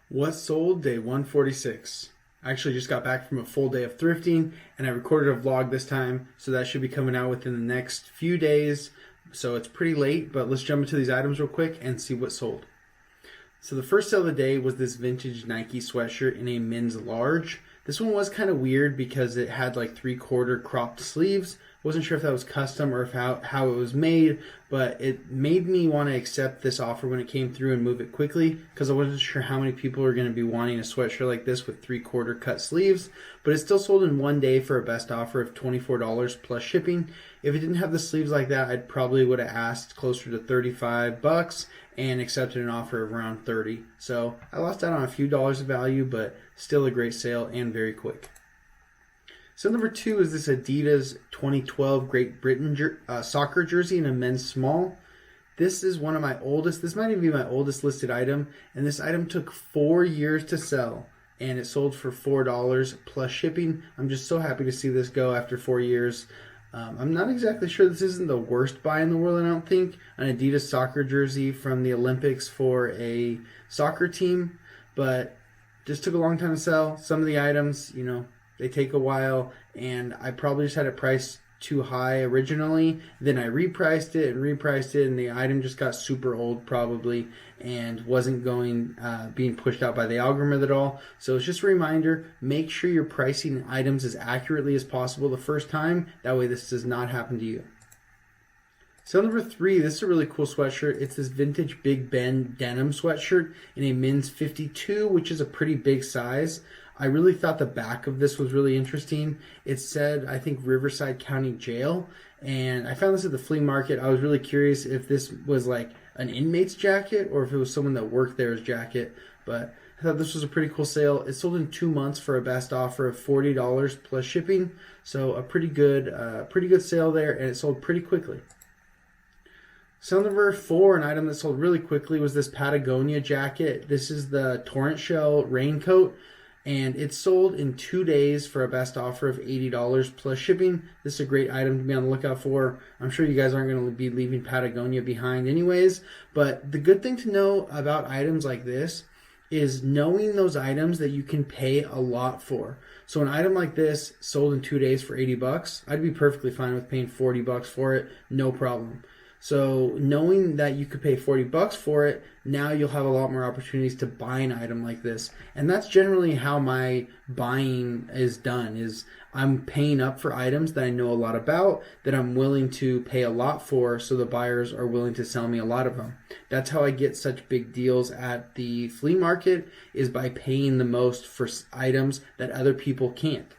What sold day 146? I actually just got back from a full day of thrifting and I recorded a vlog this time, so that should be coming out within the next few days. So it's pretty late, but let's jump into these items real quick and see what sold. So the first sale of the day was this vintage Nike sweatshirt in a men's large. This one was kind of weird because it had like 3/4 cropped sleeves. Wasn't sure if that was custom or if how it was made, but it made me want to accept this offer when it came through and move it quickly because I wasn't sure how many people are going to be wanting a sweatshirt like this with 3/4 cut sleeves. But it still sold in one day for a best offer of $24 plus shipping. If it didn't have the sleeves like that, I probably would have asked closer to $35 and accepted an offer of around $30. So I lost out on a few dollars of value, but still a great sale and very quick. So number 2 is this Adidas 2012 Great Britain soccer jersey in a men's small. This is one of my oldest, this might even be my oldest listed item, and this item took 4 years to sell, and it sold for $4 plus shipping. I'm just so happy to see this go after 4 years. I'm not exactly sure this isn't the worst buy in the world, I don't think. An Adidas soccer jersey from the Olympics for a soccer team, but just took a long time to sell. Some of the items, they take a while, and I probably just had it priced too high originally. Then I repriced it, and the item just got super old probably and wasn't being pushed out by the algorithm at all. So it's just a reminder, make sure you're pricing items as accurately as possible the first time. That way this does not happen to you. So number 3, this is a really cool sweatshirt. It's this vintage Big Ben denim sweatshirt in a men's 52, which is a pretty big size. I really thought the back of this was really interesting. It said, I think, Riverside County Jail, and I found this at the flea market. I was really curious if this was like an inmate's jacket or if it was someone that worked there's jacket, but I thought this was a pretty cool sale. It sold in 2 months for a best offer of $40 plus shipping, so a pretty good sale there, and it sold pretty quickly. Sale number 4, an item that sold really quickly, was this Patagonia jacket. This is the Torrent shell Raincoat, and it sold in 2 days for a best offer of $80 plus shipping. This is a great item to be on the lookout for. I'm sure you guys aren't going to be leaving Patagonia behind anyways, but the good thing to know about items like this is knowing those items that you can pay a lot for. So an item like this sold in 2 days for $80. I'd be perfectly fine with paying $40 for it, no problem. So knowing that you could pay $40 for it, now you'll have a lot more opportunities to buy an item like this. And that's generally how my buying is done, is I'm paying up for items that I know a lot about, that I'm willing to pay a lot for, so the buyers are willing to sell me a lot of them. That's how I get such big deals at the flea market, is by paying the most for items that other people can't.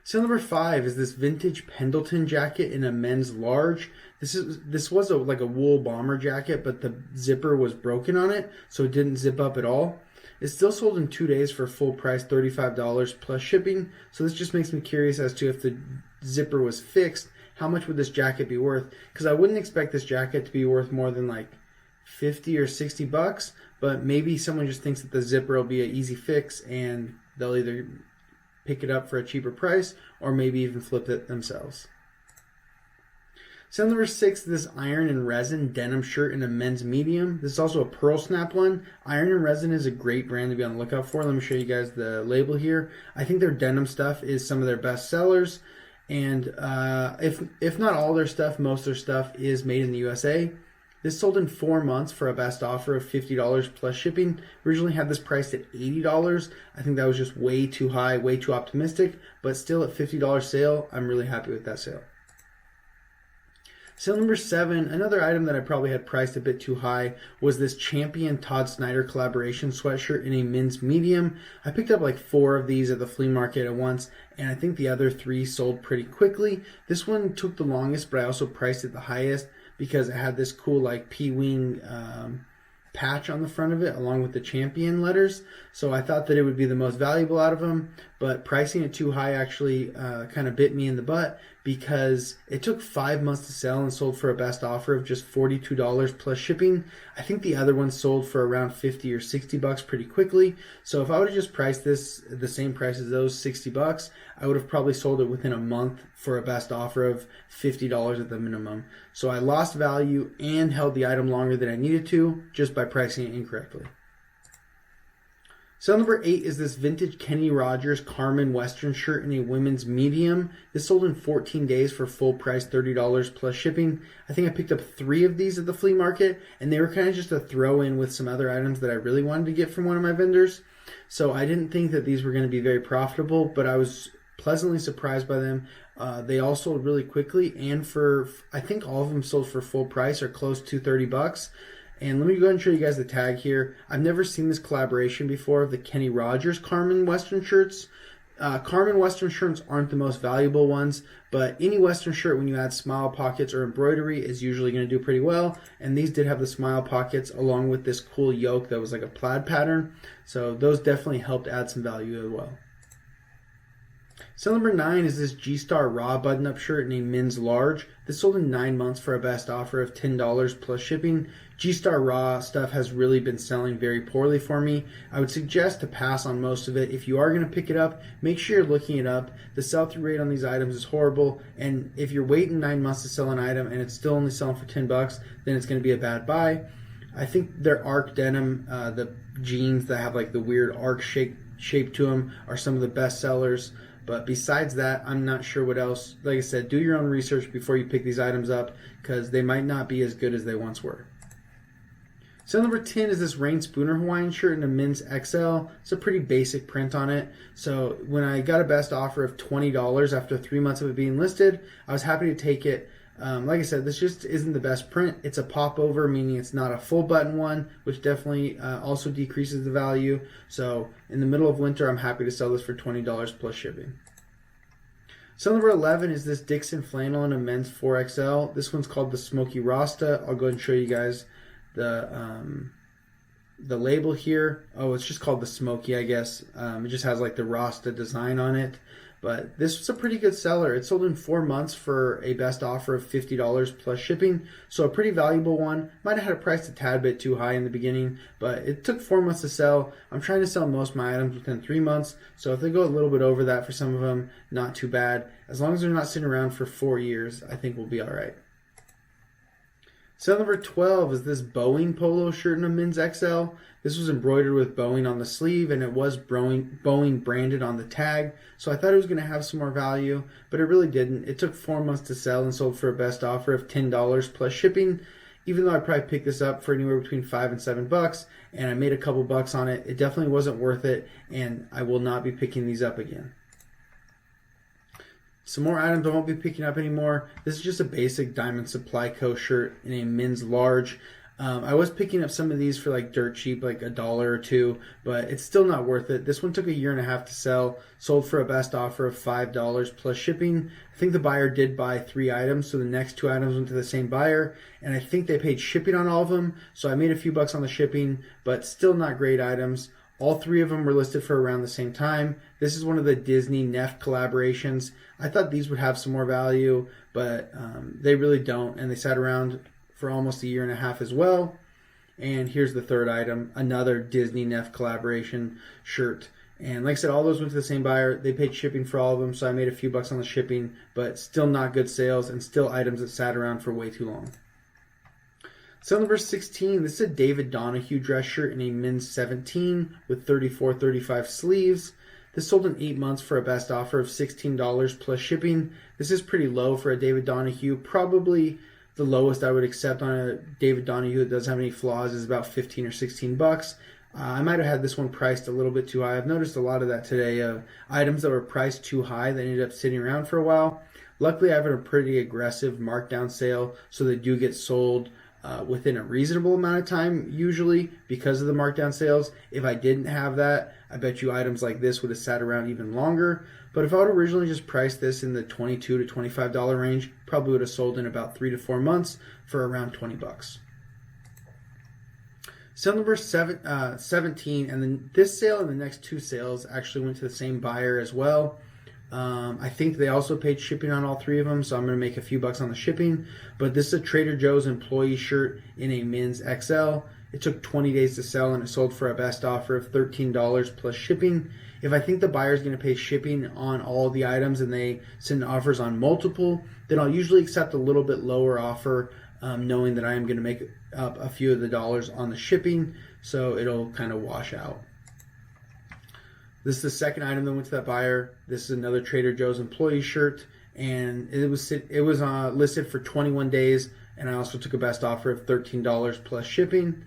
Sale number 5 is this vintage Pendleton jacket in a men's large. This was like a wool bomber jacket, but the zipper was broken on it, so it didn't zip up at all. It still sold in 2 days for full price, $35 plus shipping. So this just makes me curious as to if the zipper was fixed, how much would this jacket be worth? Because I wouldn't expect this jacket to be worth more than like $50 or $60, but maybe someone just thinks that the zipper will be an easy fix and they'll either pick it up for a cheaper price or maybe even flip it themselves. Sale number 6, this Iron and Resin denim shirt in a men's medium. This is also a pearl snap one. Iron and Resin is a great brand to be on the lookout for. Let me show you guys the label here. I think their denim stuff is some of their best sellers, and if not all their stuff, most of their stuff is made in the USA. This sold in 4 months for a best offer of $50 plus shipping. Originally had this priced at $80. I think that was just way too high, way too optimistic, but still at $50 sale, I'm really happy with that sale. Sale number 7, another item that I probably had priced a bit too high, was this Champion Todd Snider collaboration sweatshirt in a men's medium. I picked up like 4 of these at the flea market at once, and I think the other 3 sold pretty quickly. This one took the longest, but I also priced it the highest because it had this cool like P-wing patch on the front of it along with the Champion letters. So I thought that it would be the most valuable out of them, but pricing it too high actually kind of bit me in the butt because it took 5 months to sell and sold for a best offer of just $42 plus shipping. I think the other one sold for around $50 or $60 pretty quickly. So if I would have just priced this the same price as those, $60, I would have probably sold it within a month for a best offer of $50 at the minimum. So I lost value and held the item longer than I needed to just by pricing it incorrectly. Sale number 8 is this vintage Kenny Rogers Carmen Western shirt in a women's medium. This sold in 14 days for full price, $30 plus shipping. I think I picked up 3 of these at the flea market, and they were kind of just a throw in with some other items that I really wanted to get from one of my vendors. So I didn't think that these were going to be very profitable, but I was pleasantly surprised by them. They all sold really quickly, and I think all of them sold for full price or close to $30. And let me go ahead and show you guys the tag here. I've never seen this collaboration before of the Kenny Rogers Carmen Western shirts. Carmen Western shirts aren't the most valuable ones, but any Western shirt when you add smile pockets or embroidery is usually going to do pretty well. And these did have the smile pockets along with this cool yoke that was like a plaid pattern. So those definitely helped add some value as well. Sale number 9 is this G-Star Raw button-up shirt in a men's large. This sold in 9 months for a best offer of $10 plus shipping. G-Star Raw stuff has really been selling very poorly for me. I would suggest to pass on most of it. If you are going to pick it up, make sure you're looking it up. The sell-through rate on these items is horrible, and if you're waiting 9 months to sell an item and it's still only selling for $10, then it's going to be a bad buy. I think their arc denim, the jeans that have like the weird arc shape to them, are some of the best sellers. But besides that, I'm not sure what else. Like I said, do your own research before you pick these items up because they might not be as good as they once were. Sale number 10 is this Rain Spooner Hawaiian shirt in a men's XL. It's a pretty basic print on it. So when I got a best offer of $20 after 3 months of it being listed, I was happy to take it. Like I said, this just isn't the best print. It's a popover, meaning it's not a full button one, which definitely also decreases the value. So in the middle of winter, I'm happy to sell this for $20 plus shipping. Sale number 11 is this Dixon Flannel in a men's 4XL. This one's called the Smoky Rasta. I'll go ahead and show you guys the label here. Oh, it's just called the Smoky, I guess. It just has like the Rasta design on it. But this was a pretty good seller. It sold in 4 months for a best offer of $50 plus shipping. So a pretty valuable one. Might have had it priced a tad bit too high in the beginning, but it took 4 months to sell. I'm trying to sell most of my items within 3 months. So if they go a little bit over that for some of them, not too bad. As long as they're not sitting around for 4 years, I think we'll be all right. Sale number 12 is this Boeing polo shirt in a men's XL. This was embroidered with Boeing on the sleeve, and it was Boeing branded on the tag. So I thought it was going to have some more value, but it really didn't. It took 4 months to sell and sold for a best offer of $10 plus shipping. Even though I probably picked this up for anywhere between $5 and $7, and I made a couple bucks on it, it definitely wasn't worth it, and I will not be picking these up again. Some more items I won't be picking up anymore. This is just a basic Diamond Supply Co. shirt in a men's large. I was picking up some of these for like dirt cheap, like $1 or $2, but it's still not worth it. This one took 1.5 years to sell, sold for a best offer of $5 plus shipping. I think the buyer did buy 3 items, so the next 2 items went to the same buyer, and I think they paid shipping on all of them, so I made a few bucks on the shipping, but still not great items. All 3 of them were listed for around the same time. This is one of the Disney Neff collaborations. I thought these would have some more value, but they really don't, and they sat around for almost 1.5 years as well. And here's the third item, another Disney Neff collaboration shirt. And like I said, all those went to the same buyer. They paid shipping for all of them, so I made a few bucks on the shipping, but still not good sales and still items that sat around for way too long. Sale number 16, this is a David Donahue dress shirt in a men's 17 with 34-35 sleeves. This sold in 8 months for a best offer of $16 plus shipping. This is pretty low for a David Donahue. Probably the lowest I would accept on a David Donahue that doesn't have any flaws is about $15 or $16. I might have had this one priced a little bit too high. I've noticed a lot of that today. Items that were priced too high that ended up sitting around for a while. Luckily, I have a pretty aggressive markdown sale, so they do get sold within a reasonable amount of time, usually, because of the markdown sales. If I didn't have that, I bet you items like this would have sat around even longer. But if I would originally just priced this in the $22 to $25 range, probably would have sold in about 3 to 4 months for around $20. Sale number 17, and then this sale and the next 2 sales actually went to the same buyer as well. I think they also paid shipping on all 3 of them, so I'm going to make a few bucks on the shipping. But this is a Trader Joe's employee shirt in a men's XL. It took 20 days to sell, and it sold for a best offer of $13 plus shipping. If I think the buyer is going to pay shipping on all the items and they send offers on multiple, then I'll usually accept a little bit lower offer, knowing that I am going to make up a few of the dollars on the shipping, so it'll kind of wash out. This is the second item that went to that buyer. This is another Trader Joe's employee shirt, and it was listed for 21 days, and I also took a best offer of $13 plus shipping.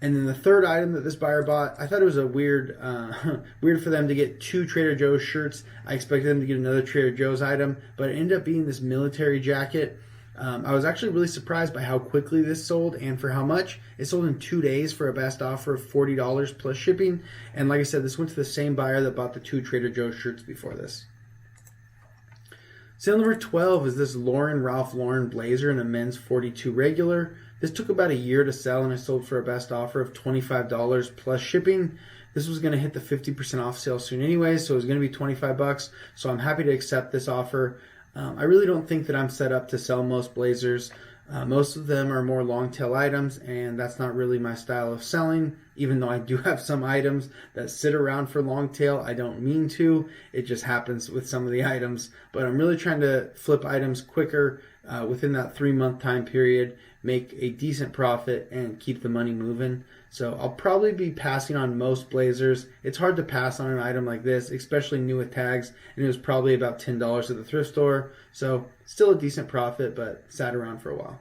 And then the third item that this buyer bought, I thought it was a weird for them to get 2 Trader Joe's shirts. I expected them to get another Trader Joe's item, but it ended up being this military jacket. I was actually really surprised by how quickly this sold and for how much. It sold in 2 days for a best offer of $40 plus shipping. And like I said, this went to the same buyer that bought the 2 Trader Joe's shirts before this. Sale number 12 is this Ralph Lauren blazer in a men's 42 regular. This took about a year to sell, and I sold for a best offer of $25 plus shipping. This was going to hit the 50% off sale soon anyway, so it was going to be $25. So I'm happy to accept this offer. I really don't think that I'm set up to sell most blazers. Most of them are more long tail items, and that's not really my style of selling. Even though I do have some items that sit around for long tail, I don't mean to. It just happens with some of the items. But I'm really trying to flip items quicker within that 3-month time period, make a decent profit, and keep the money moving. So I'll probably be passing on most blazers. It's hard to pass on an item like this, especially new with tags, and it was probably about $10 at the thrift store. So still a decent profit, but sat around for a while.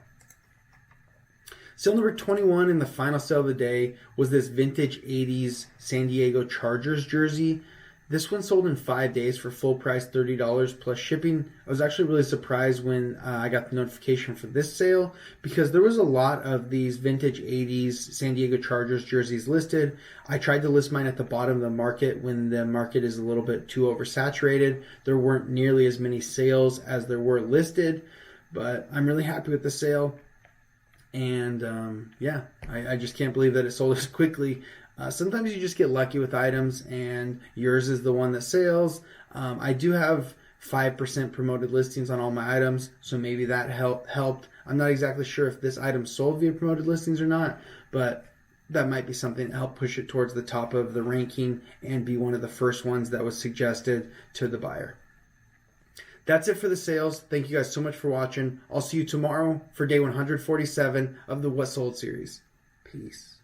Sale number 21 and the final sale of the day was this vintage 80s San Diego Chargers jersey. This one sold in 5 days for full price $30 plus shipping. I was actually really surprised when I got the notification for this sale because there was a lot of these vintage 80s San Diego Chargers jerseys listed. I tried to list mine at the bottom of the market when the market is a little bit too oversaturated. There weren't nearly as many sales as there were listed, but I'm really happy with the sale. And I just can't believe that it sold as quickly. Sometimes you just get lucky with items, and yours is the one that sells. I do have 5% promoted listings on all my items, so maybe that helped. I'm not exactly sure if this item sold via promoted listings or not, but that might be something to help push it towards the top of the ranking and be one of the first ones that was suggested to the buyer. That's it for the sales. Thank you guys so much for watching. I'll see you tomorrow for day 147 of the What Sold series. Peace.